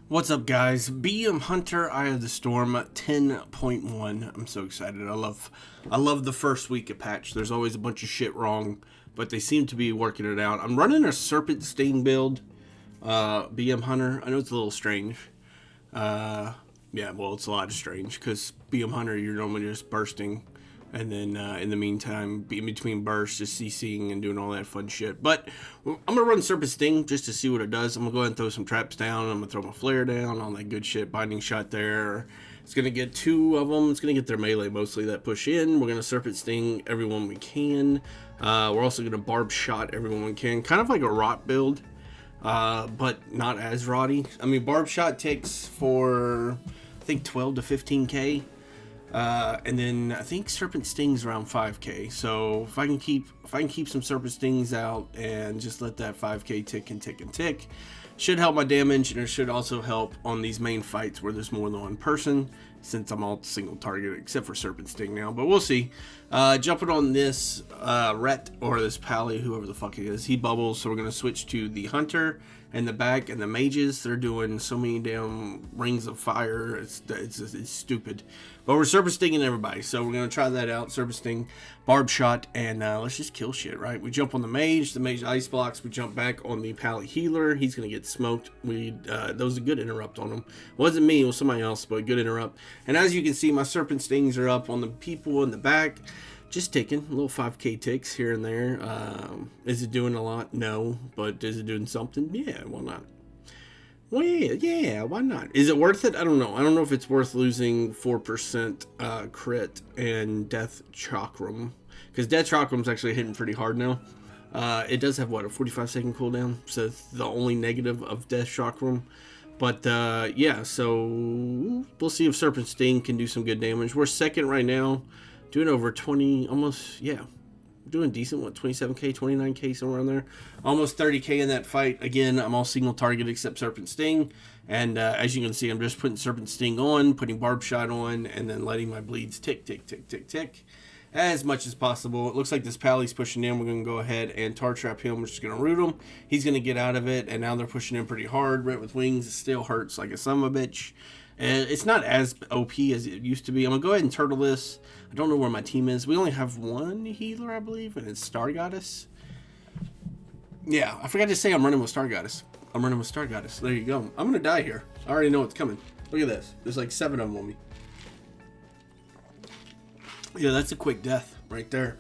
What's up, guys? BM Hunter Eye of the Storm 10.1. I'm so excited. I love the first week of patch. There's always a bunch of shit wrong, but they seem to be working it out. I'm running a serpent sting build, BM Hunter. I know it's a little strange. Yeah, well, it's a lot of strange because BM Hunter, you're normally just bursting, and then in the meantime, in between bursts, just CCing and doing all that fun shit. But I'm gonna run Serpent Sting just to see what it does. I'm gonna go ahead and throw some traps down. I'm gonna throw my flare down, all that good shit. Binding shot there. It's gonna get two of them. It's gonna get their melee mostly that push in. We're gonna Serpent Sting everyone we can. We're also gonna Barb Shot everyone we can. Kind of like a rot build, but not as rotty. I mean, Barb Shot takes for I think 12 to 15k. And then I think Serpent Sting's around 5k. So if I can keep some Serpent Stings out and just let that 5k tick and tick and tick, should help my damage, and it should also help on these main fights where there's more than one person, since I'm all single target except for Serpent Sting now. But we'll see. Jumping on this Ret, or this Pally, whoever the fuck it is, he bubbles. So we're gonna switch to the Hunter and the back and the mages. They're doing so many damn rings of fire. It's stupid. But we're Serpent Stinging everybody, so we're gonna try that out. Serpent Sting, Barb Shot, and let's just kill shit, right? We jump on the mage ice blocks. We jump back on the Pally healer. He's gonna get smoked. That was a good interrupt on him. It wasn't me, it was somebody else, but a good interrupt. And as you can see, my Serpent Stings are up on the people in the back. Just ticking, little 5k ticks here and there. Is it doing a lot? No. But is it doing something? Yeah, why not? Well, yeah, why not? Is it worth it? I don't know. I don't know if it's worth losing 4% crit and Death Chakram. Because Death Chakram's actually hitting pretty hard now. It does have, what, a 45-second cooldown? So it's the only negative of Death Chakram. But, yeah, so we'll see if Serpent Sting can do some good damage. We're second right now. Doing over 20, almost, yeah, doing decent, what, 27k, 29k, somewhere around there. Almost 30k in that fight. Again, I'm all single target except Serpent Sting. And as you can see, I'm just putting Serpent Sting on, putting Barb Shot on, and then letting my bleeds tick, tick, tick, tick, tick, as much as possible. It looks like this Pally's pushing in. We're going to go ahead and tar trap him. We're just going to root him. He's going to get out of it, and now they're pushing in pretty hard. Ret with wings, it still hurts like a son of a bitch. And it's not as OP as it used to be. I'm going to go ahead and turtle this. I don't know where my team is. We only have one healer, I believe, and it's Star Goddess. Yeah, I forgot to say I'm running with Star Goddess. I'm running with Star Goddess. There you go. I'm going to die here. I already know what's coming. Look at this. There's like 7 of them on me. Yeah, that's a quick death right there.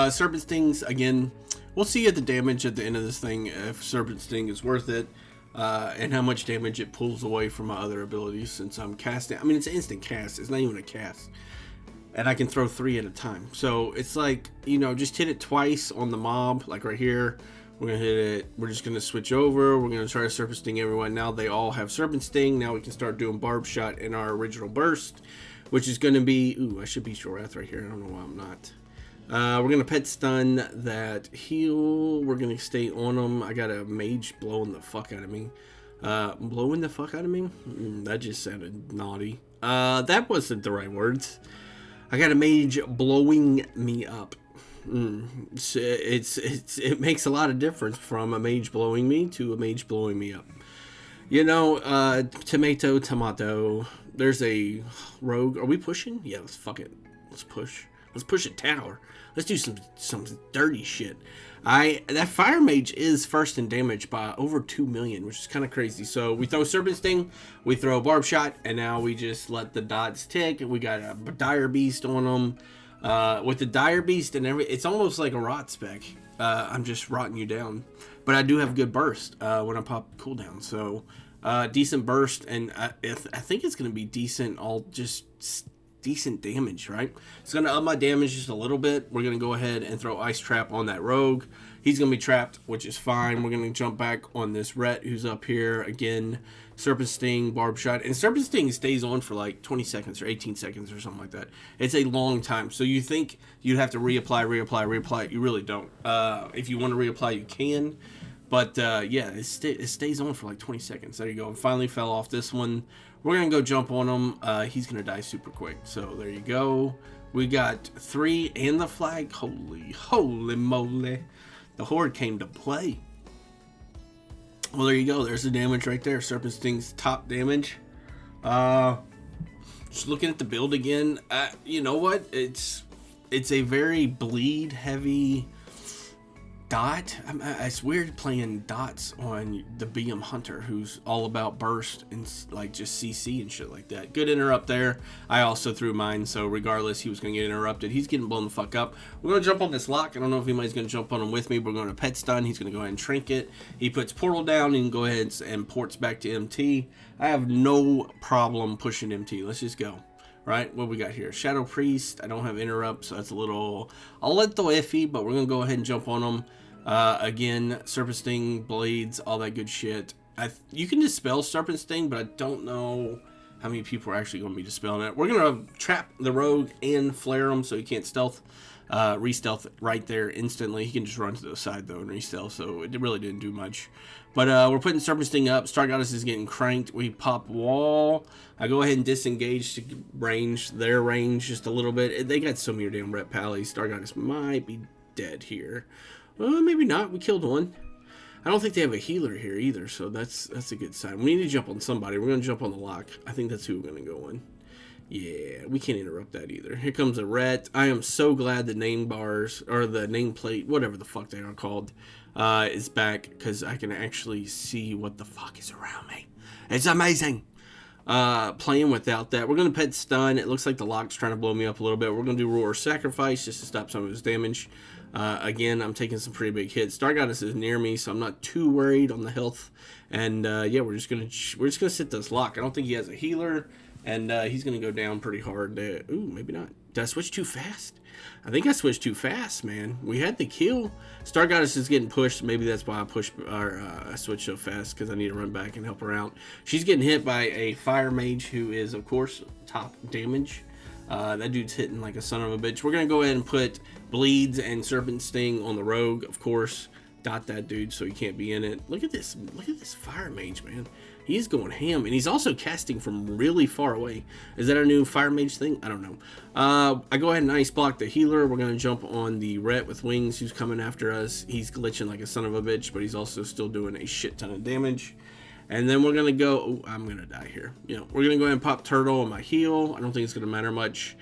Serpent Stings, again, we'll see at the damage at the end of this thing if Serpent Sting is worth it. And how much damage it pulls away from my other abilities since I'm casting. I mean, it's an instant cast. It's not even a cast. And I can throw 3 at a time. So it's like, you know, just hit it twice on the mob. Like right here. We're going to hit it. We're just going to switch over. We're going to try to Serpent Sting everyone. Now they all have Serpent Sting. Now we can start doing Barb Shot in our original burst. Which is going to be... Ooh, I should be Shorath right here. I don't know why I'm not. We're going to pet stun that heal. We're going to stay on them. I got a mage blowing the fuck out of me. Blowing the fuck out of me? That just sounded naughty. That wasn't the right words. I got a mage blowing me up. It makes a lot of difference from a mage blowing me to a mage blowing me up. You know, tomato. There's a rogue. Are we pushing? Yeah, let's fuck it. Let's push. Let's push a tower. Let's do some dirty shit. That fire mage is first in damage by over 2 million, which is kind of crazy. So we throw Serpent Sting, we throw Barb Shot, and now we just let the dots tick. We got a Dire Beast on them. With the Dire Beast and it's almost like a rot spec. I'm just rotting you down. But I do have good burst when I pop cooldown. So decent burst, and I think it's going to be decent, decent damage, right? It's going to up my damage just a little bit. We're going to go ahead and throw Ice Trap on that rogue. He's going to be trapped, which is fine. We're going to jump back on this Ret who's up here. Again, Serpent Sting, Barb Shot. And Serpent Sting stays on for like 20 seconds or 18 seconds or something like that. It's a long time. So you think you'd have to reapply. You really don't. If you want to reapply, you can. But yeah, it stays on for like 20 seconds. There you go. And finally fell off this one. We're going to go jump on him. He's going to die super quick. So there you go. We got 3 and the flag. Holy moly. The Horde came to play. Well, there you go. There's the damage right there. Serpent Sting's top damage. Just looking at the build again. You know what? It's a very bleed heavy dot. It's weird playing dots on the BM Hunter, who's all about burst and like just CC and shit like that. Good interrupt there. I also threw mine, so regardless, he was going to get interrupted. He's getting blown the fuck up. We're going to jump on this lock. I don't know if anybody's going to jump on him with me. We're going to pet stun. He's going to go ahead and trinket. He puts portal down and go ahead and ports back to MT. I have no problem pushing MT. Let's just go. Right, what we got here? Shadow Priest. I don't have interrupt, so that's a little iffy, but we're going to go ahead and jump on him. Again, Serpent Sting, Blades, all that good shit. You can dispel Serpent Sting, but I don't know how many people are actually going to be dispelling it. We're going to trap the Rogue and flare him so he can't stealth. Re-stealth right there instantly. He can just run to the side though and re-stealth, so it really didn't do much. But we're putting Serpent Sting up. Star Goddess is getting cranked. We pop wall. I go ahead and disengage to range their range just a little bit. They got so many damn rep pallies. Star Goddess might be dead here. Well, maybe not. We killed one. I don't think they have a healer here either, so that's a good sign. We need to jump on somebody. We're going to jump on the lock. I think that's who we're going to go on. Yeah, we can't interrupt that either. Here comes a ret. I am so glad the name bars, or the nameplate, whatever the fuck they are called, is back, because I can actually see what the fuck is around me. It's amazing. Playing without that. We're going to pet stun. It looks like the lock's trying to blow me up a little bit. We're going to do Roar Sacrifice just to stop some of his damage. Again, I'm taking some pretty big hits. Star Goddess is near me, so I'm not too worried on the health. And yeah, we're just gonna sit this lock. I don't think he has a healer, and he's gonna go down pretty hard. Ooh, maybe not. Did I switch too fast? I think I switched too fast, man. We had the kill. Star Goddess is getting pushed. Maybe that's why I switched so fast, because I need to run back and help her out. She's getting hit by a fire mage who is, of course, top damage. That dude's hitting like a son of a bitch. We're going to go ahead and put Bleeds and Serpent Sting on the Rogue, of course. Dot that dude so he can't be in it. Look at this fire mage, man. He's going ham, and he's also casting from really far away. Is that our new fire mage thing? I don't know. I go ahead and ice block the healer. We're going to jump on the ret with wings who's coming after us. He's glitching like a son of a bitch, but he's also still doing a shit ton of damage. And then we're going to go... Oh, I'm going to die here. We're going to go ahead and pop Turtle on my heal. I don't think it's going to matter much.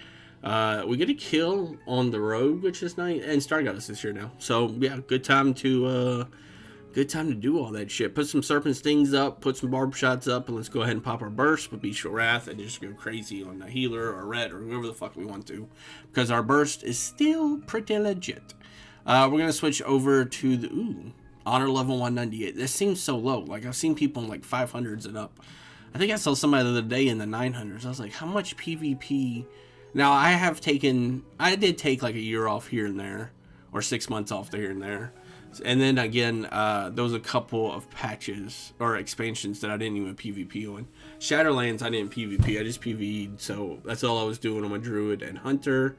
We get a kill on the Rogue, which is nice. And Star Goddess is here now. So, yeah, good time to do all that shit. Put some Serpent Stings up. Put some Barb Shots up. And let's go ahead and pop our Burst with Bestial Wrath. And just go crazy on the healer or ret or whoever the fuck we want to. Because our Burst is still pretty legit. We're going to switch over to the... Ooh... Honor level 198. This seems so low. Like, I've seen people in like 500s and up. I think I saw somebody the other day in the 900s. I was like, how much PvP? Now, I did take like a year off here and there, or 6 months off here and there. And then again, there was a couple of patches or expansions that I didn't even PvP on. Shadowlands, I didn't PvP. I just PvE'd. So that's all I was doing on my Druid and Hunter.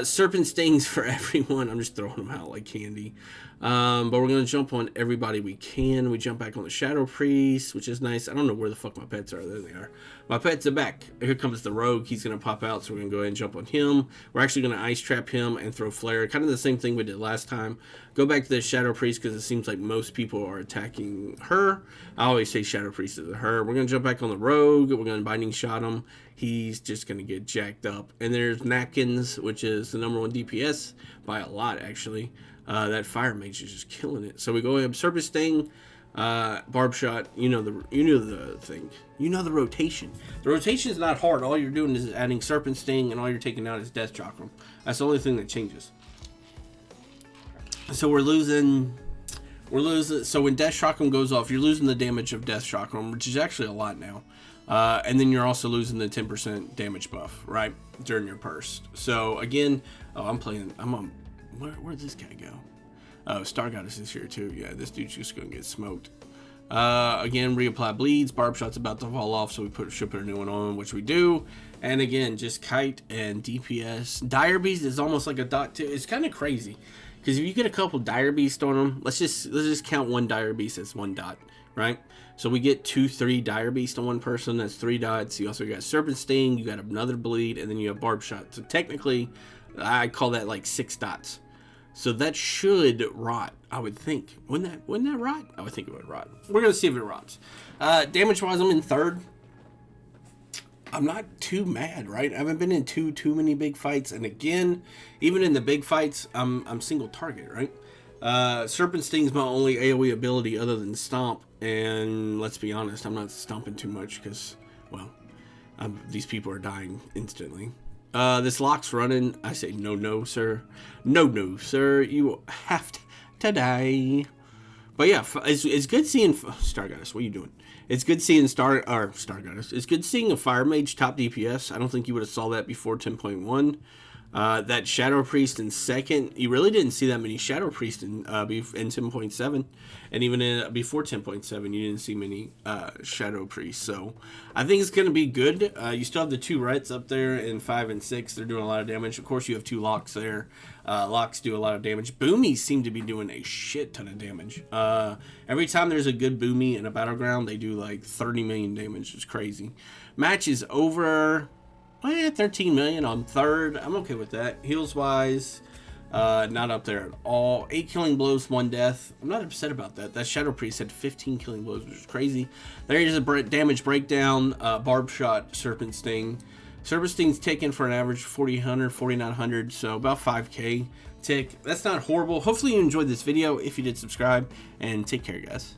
Serpent Stings for everyone. I'm just throwing them out like candy. But we're going to jump on everybody we can. We jump back on the Shadow Priest, which is nice. I don't know where the fuck my pets are. There they are. My pets are back. Here comes the Rogue. He's going to pop out, so we're going to go ahead and jump on him. We're actually going to ice trap him and throw Flare. Kind of the same thing we did last time. Go back to the Shadow Priest, because it seems like most people are attacking her. I always say Shadow Priest is her. We're going to jump back on the Rogue. We're going to Binding Shot him. He's just going to get jacked up. And there's Napkins, which is the number 1 DPS by a lot, actually. That fire mage is just killing it. So we go ahead, Serpent Sting, Barb Shot. You know the thing. You know the rotation. The rotation is not hard. All you're doing is adding Serpent Sting, and all you're taking out is Death Chakram. That's the only thing that changes. So we're losing. So when Death Chakram goes off, you're losing the damage of Death Chakram, which is actually a lot now. And then you're also losing the 10% damage buff, right, during your burst. So again, I'm on. Where'd this guy go? Oh, Star Goddess is here too. Yeah, this dude's just gonna get smoked. Again, reapply Bleeds. Barb Shot's about to fall off, so we should put a new one on, which we do. And again, just Kite and DPS. Dire Beast is almost like a dot too. It's kind of crazy, because if you get a couple Dire Beast on them, let's just count one Dire Beast as one dot, right? So we get 2-3 Dire Beast on one person. That's 3 dots. You also got Serpent Sting. You got another Bleed, and then you have Barb Shot. So technically, I call that like 6 dots. So that should rot, I would think. Wouldn't that rot? I would think it would rot. We're going to see if it rots. Damage-wise, I'm in third. I'm not too mad, right? I haven't been in too many big fights. And again, even in the big fights, I'm single target, right? Serpent Sting's my only AoE ability other than Stomp. And let's be honest, I'm not stomping too much because, well, these people are dying instantly. This lock's running. I say, no, sir. No, sir. You have to die. But yeah, it's good seeing Star Goddess. What are you doing? It's good seeing Star Goddess. It's good seeing a Fire Mage top DPS. I don't think you would have saw that before 10.1. That Shadow Priest in second. You really didn't see that many Shadow Priest in 10.7, and even before 10.7, you didn't see many Shadow Priests. So I think it's gonna be good. You still have the 2 Rets up there in 5 and 6. They're doing a lot of damage. Of course, you have 2 Locks there. Locks do a lot of damage. Boomies seem to be doing a shit ton of damage. Every time there's a good Boomy in a battleground, they do like 30 million damage. It's crazy. Match is over. 13 million on third. I'm okay with that. Heals wise, not up there at all. 8 killing blows, 1 death. I'm not upset about that. That Shadow Priest had 15 killing blows, which is crazy. There is a damage breakdown. Barb shot, Serpent Sting. Serpent Sting's taken for an average 4,800, 4,900, so about 5k tick. That's not horrible. Hopefully you enjoyed this video. If you did, subscribe, and take care, guys.